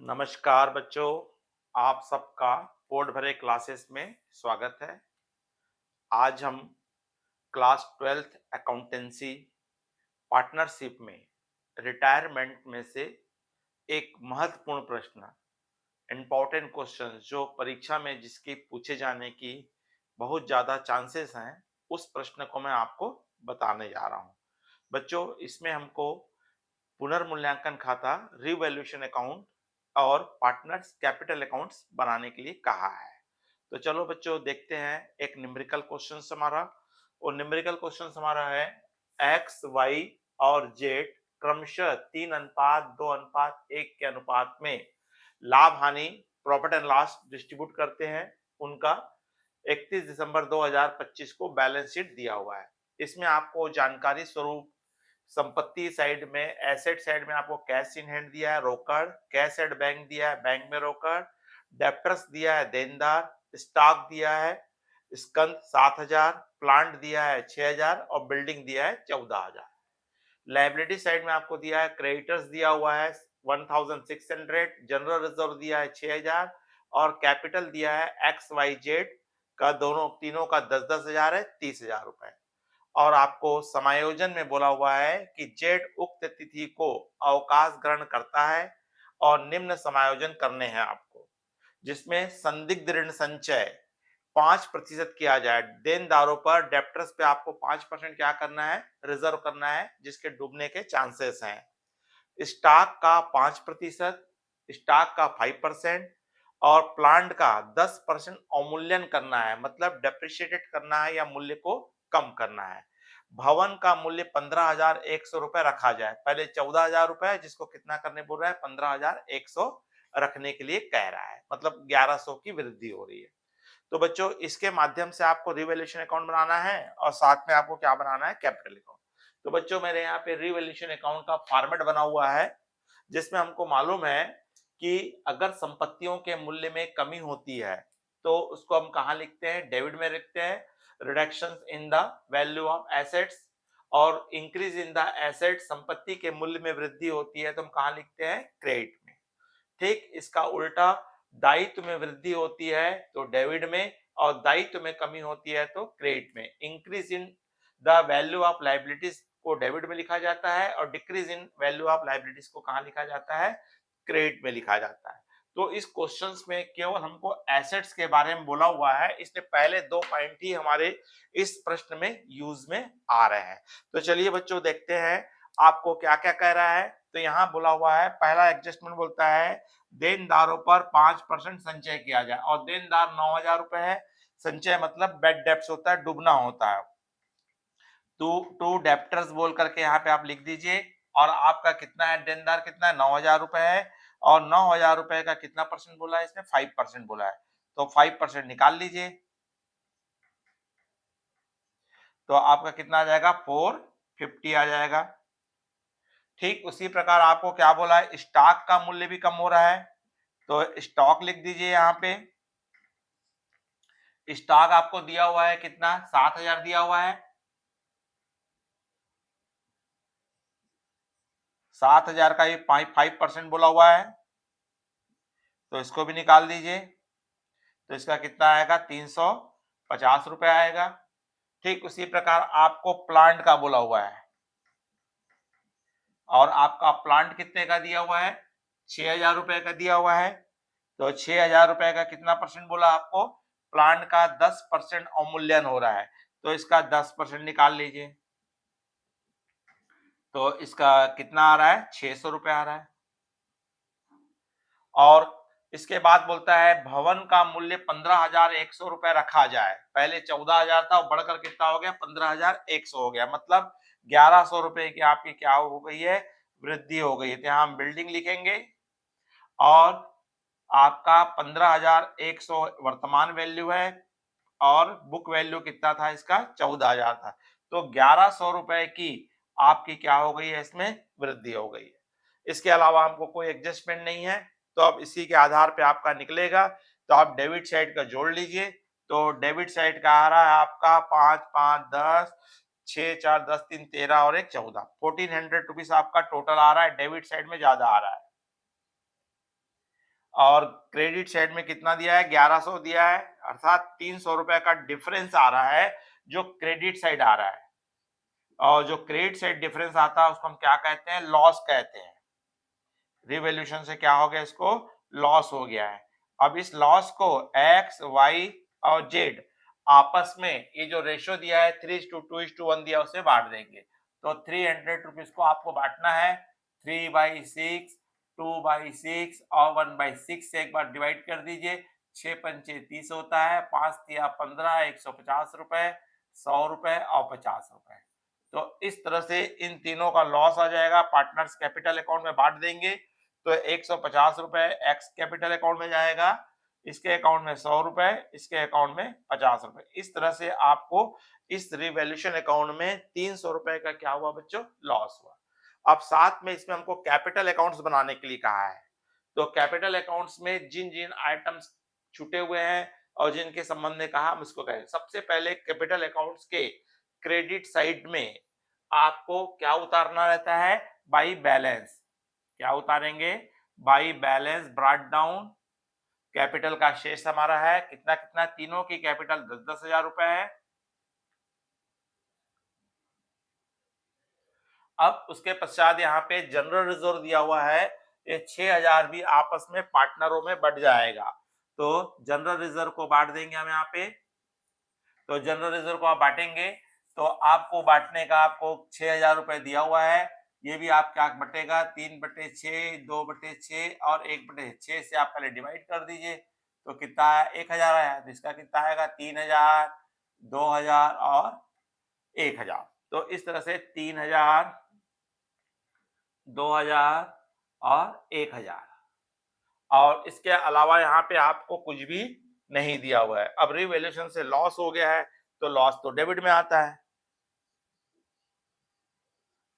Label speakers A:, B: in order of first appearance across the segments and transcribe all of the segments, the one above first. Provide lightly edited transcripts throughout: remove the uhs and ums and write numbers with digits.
A: नमस्कार बच्चों, आप सबका पोर्ट भरे क्लासेस में स्वागत है। आज हम क्लास 12th अकाउंटेंसी पार्टनरशिप में रिटायरमेंट में से एक महत्वपूर्ण प्रश्न, इम्पोर्टेंट क्वेश्चन जो परीक्षा में जिसके पूछे जाने की बहुत ज़्यादा चांसेस हैं, उस प्रश्न को मैं आपको बताने जा रहा हूँ। बच्चों, इसमें हमको पुनर्मूल्यांकन खाता, रिवैल्यूएशन अकाउंट और पार्टनर्स कैपिटल अकाउंट्स बनाने के लिए कहा है। तो चलो बच्चों देखते हैं एक न्यूमेरिकल क्वेश्चन हमारा। और न्यूमेरिकल क्वेश्चन हमारा है एक्स वाई और जेड क्रमशः 3:2:1 के अनुपात में लाभ हानि प्रॉफिट एंड लॉस डिस्ट्रीब्यूट करते हैं। उनका 31 दिसंबर 2025 को बैलेंस शीट दिया हुआ है। इसमें आपको जानकारी स्वरूप संपत्ति साइड में, एसेट साइड में आपको कैश इन हैंड दिया है, रोकड़, कैश एट बैंक दिया है, बैंक में रोकड़, डेप्टर्स दिया है, देनदार, स्टॉक दिया है, स्कंद 7,000, प्लांट दिया है 6,000 और बिल्डिंग दिया है 14,000। लायबिलिटी साइड में आपको दिया है, क्रेडिटर्स दिया हुआ है 1,600, जनरल रिजर्व दिया है 6,000 और कैपिटल दिया है एक्स वाई जेड का दोनों तीनों का 10,000 है, 30,000 रुपए। और आपको समायोजन में बोला हुआ है कि जेड उक्त तिथि को अवकाश ग्रहण करता है और निम्न समायोजन करने हैं आपको, जिसमें संदिग्ध ऋण संचय 5% किया जाए। देनदारों पर, डेप्टर्स पे आपको 5% क्या करना है, रिजर्व करना है, जिसके डूबने के चांसेस हैं। स्टॉक का 5%, स्टॉक का 5% और प्लांट का 10% अवमूल्यन करना है, मतलब डेप्रिशिएटेड करना है या मूल्य को कम करना है। भवन का मूल्य 15,100 रुपए रखा जाए। पहले 14,000 रुपए, जिसको कितना करने बोल रहा है, 15,100 रखने के लिए कह रहा है, मतलब 1,100 की वृद्धि हो रही है। तो बच्चों, इसके माध्यम से आपको रिवैल्यूएशन अकाउंट बनाना है और साथ में आपको क्या बनाना है, कैपिटल अकाउंट। तो बच्चों, मेरे यहाँ पे रिवैल्यूएशन अकाउंट का फॉर्मेट बना हुआ है, जिसमें हमको मालूम है कि अगर संपत्तियों के मूल्य में कमी होती है तो उसको हम कहाँ लिखते हैं, डेबिट में लिखते हैं। Reduction in the value of assets और इंक्रीज इन द एसेट, संपत्ति के मूल्य में वृद्धि होती है तो हम कहाँ लिखते हैं, क्रेडिट में। ठीक इसका उल्टा, दायित्व में वृद्धि होती है तो डेबिट में और दायित्व में कमी होती है तो क्रेडिट में। Increase in the value of liabilities को डेबिट में लिखा जाता है और decrease in value of liabilities को कहां लिखा जाता है, क्रेडिट में लिखा जाता है। तो इस क्वेश्चंस में केवल हमको एसेट्स के बारे में बोला हुआ है, इसलिए पहले दो पॉइंट ही हमारे इस प्रश्न में यूज में आ रहे हैं। तो चलिए बच्चों देखते हैं आपको क्या क्या कह रहा है। तो यहाँ बोला हुआ है, पहला एडजस्टमेंट बोलता है देनदारों पर 5% संचय किया जाए और देनदार 9,000 रुपए है। संचय मतलब बेड डेप्स होता है, डूबना होता है। टू डेप्टर्स बोल करके यहाँ पे आप लिख दीजिए। और आपका कितना है, देनदार कितना है, 9,000 रुपए है और 9,000 रुपए का कितना परसेंट बोला है, इसमें 5% बोला है, तो 5% निकाल लीजिए। तो आपका कितना आ जाएगा, 450 आ जाएगा। ठीक उसी प्रकार आपको क्या बोला है, स्टॉक का मूल्य भी कम हो रहा है, तो स्टॉक लिख दीजिए। यहाँ पे स्टॉक आपको दिया हुआ है कितना, 7,000 दिया हुआ है। 7,000 का ही 5% बोला हुआ है, तो इसको भी निकाल दीजिए। तो इसका कितना आएगा, 350 रुपए आएगा। ठीक उसी प्रकार आपको प्लांट का बोला हुआ है और आपका प्लांट कितने का दिया हुआ है, 6,000 रुपए का दिया हुआ है। तो 6,000 रुपए का कितना परसेंट बोला आपको, प्लांट का 10% अवमूल्यन हो रहा है, तो इसका 10% निकाल लीजिए। तो इसका कितना आ रहा है, 600 रुपए आ रहा है। और इसके बाद बोलता है भवन का मूल्य 15,100 रुपए रखा जाए। पहले 14,000 था, बढ़कर कितना हो गया, 15,100 हो गया, मतलब 1,100 रुपए की आपकी क्या हो गई है, वृद्धि हो गई है। तो यहाँ हम बिल्डिंग लिखेंगे और आपका 15,100 वर्तमान वैल्यू है और बुक वैल्यू कितना था इसका, 14,000 था। तो 1,100 रुपए की आपकी क्या हो गई है, इसमें वृद्धि हो गई है। इसके अलावा हमको कोई एडजस्टमेंट नहीं है, तो अब इसी के आधार पे आपका निकलेगा। तो आप डेबिट साइड का जोड़ लीजिए। तो डेबिट साइड का आ रहा है आपका 5 5 10, 6 4 10 3 13 और 1 14, 1,400 रुपीज आपका टोटल आ रहा है। डेबिट साइड में ज्यादा आ रहा है। और क्रेडिट साइड में कितना दिया है, 1100 दिया है, अर्थात 300 रुपए का डिफरेंस आ रहा है जो क्रेडिट साइड आ रहा है। और जो क्रेडिट साइड डिफरेंस आता है उसको हम क्या कहते हैं, लॉस कहते हैं। रिवैल्यूएशन से क्या हो गया, इसको लॉस हो गया है। अब इस लॉस को एक्स, वाई और जेड आपस में ये जो रेशियो दिया है 3:2:1 दिया, उसे बांट देंगे। तो 300 रुपीज को आपको बांटना है 3/6, 2/6 और 1/6 से एक बार डिवाइड कर दीजिए। 6 पंचे 30 होता है, 5 तिया 15, 150 रुपए, 100 रुपए और 50 रुपए। तो इस तरह से इन तीनों का लॉस आ जाएगा, पार्टनर्स कैपिटल अकाउंट में बांट देंगे। तो 150 रुपए एक्स कैपिटल अकाउंट में जाएगा, इसके अकाउंट में 100 रुपए, इसके अकाउंट में 50 रुपए। इस तरह से आपको इस रिवैल्यूएशन अकाउंट में 300 रुपए का क्या हुआ बच्चों, लॉस हुआ। अब साथ में इसमें हमको कैपिटल अकाउंट्स बनाने के लिए कहा है। तो कैपिटल अकाउंट्स में जिन जिन आइटम्स छूटे हुए हैं और जिनके संबंध में कहा, हम इसको कहें। सबसे पहले कैपिटल अकाउंट्स के क्रेडिट साइड में आपको क्या उतारना रहता है, बाई बैलेंस। क्या उतारेंगे, by balance brought down. Capital का शेष हमारा है कितना कितना, तीनों की कैपिटल 10-10 हजार रुपए है। अब उसके पश्चात यहाँ पे जनरल रिजर्व दिया हुआ है, ये 6000 भी आपस में पार्टनरों में बढ़ जाएगा। तो जनरल रिजर्व को बांट देंगे हम यहाँ पे। तो जनरल रिजर्व को आप बांटेंगे तो आपको बांटने का आपको 6000 रुपए दिया हुआ है। ये भी आप क्या बटेगा, 3/6, 2/6 और 1/6 से आप पहले डिवाइड कर दीजिए। तो कितना है, 1000 आया। तो इसका कितना आएगा, 3000, 2000 और 1000। तो इस तरह से 3000, 2000 और 1000। और इसके अलावा यहाँ पे आपको कुछ भी नहीं दिया हुआ है। अब रिवैल्यूएशन से लॉस हो गया है तो लॉस तो डेबिट में आता है।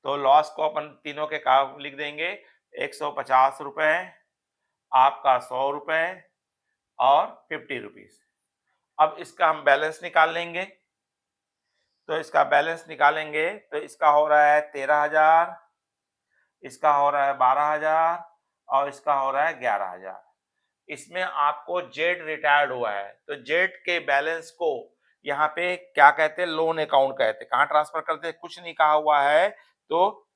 A: तो लॉस को अपन तीनों के काम लिख देंगे, 150 रुपए, आपका 100 रुपए और 50 रुपीज। अब इसका हम बैलेंस निकाल लेंगे। तो इसका बैलेंस निकालेंगे तो इसका हो रहा है 13,000, इसका हो रहा है 12,000 और इसका हो रहा है 11,000। इसमें आपको जेड रिटायर्ड हुआ है तो जेड के बैलेंस को यहाँ पे क्या कहते हैं, लोन अकाउंट कहते हैं। कहाँ ट्रांसफर करते हैं, कुछ नहीं कहा हुआ है। तो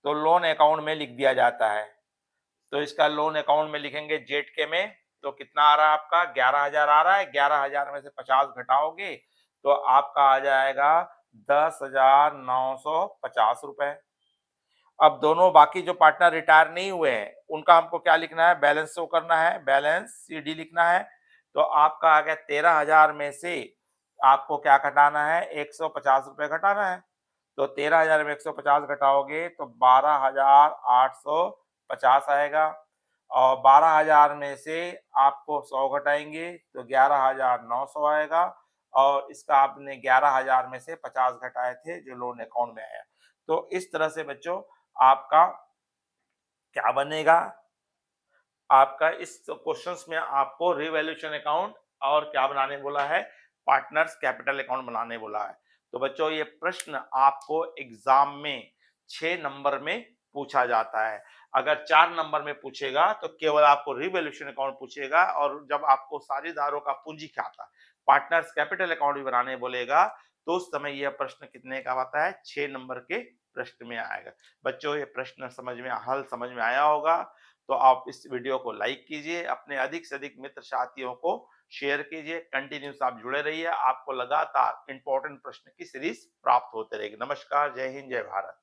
A: लोन अकाउंट में लिख दिया जाता है। तो इसका लोन अकाउंट में लिखेंगे जेड के में। तो कितना आ रहा है आपका, 11,000 आ रहा है। 11,000 में से 50 घटाओगे तो आपका आ जाएगा 10,950 रुपए। अब दोनों बाकी जो पार्टनर रिटायर नहीं हुए हैं उनका हमको क्या लिखना है, बैलेंस शो करना है, बैलेंस सीडी लिखना है। तो आपका आ गया 13,000 में से आपको क्या घटाना है, 150 रुपए घटाना है। तो 13,000 में 150 घटाओगे तो 12,850 आएगा। और 12,000 में से आपको 100 घटाएंगे तो 11,900 आएगा। और इसका आपने 11,000 में से 50 घटाए थे जो लोन अकाउंट में आया। तो इस तरह से बच्चों आपका क्या बनेगा, आपका इस क्वेश्चंस में आपको रिवैल्यूएशन अकाउंट और क्या बनाने बोला है, पार्टनर्स कैपिटल अकाउंट बनाने बोला है। तो बच्चों ये प्रश्न आपको एग्जाम में 6 नंबर में पूछा जाता है। अगर 4 नंबर में पूछेगा तो केवल आपको रिवैल्यूएशन अकाउंट पूछेगा। और जब आपको साझेदारों का पूंजी खाता, पार्टनर्स कैपिटल अकाउंट भी बनाने बोलेगा तो उस समय यह प्रश्न कितने का आता है, 6 नंबर के प्रश्न में आएगा। बच्चों ये प्रश्न समझ में, हल समझ में आया होगा तो आप इस वीडियो को लाइक कीजिए, अपने अधिक से अधिक मित्र साथियों को शेयर कीजिए। कंटिन्यूस आप जुड़े रहिए, आपको लगातार इंपॉर्टेंट प्रश्न की सीरीज प्राप्त होते रहेगी। नमस्कार, जय हिंद, जय भारत।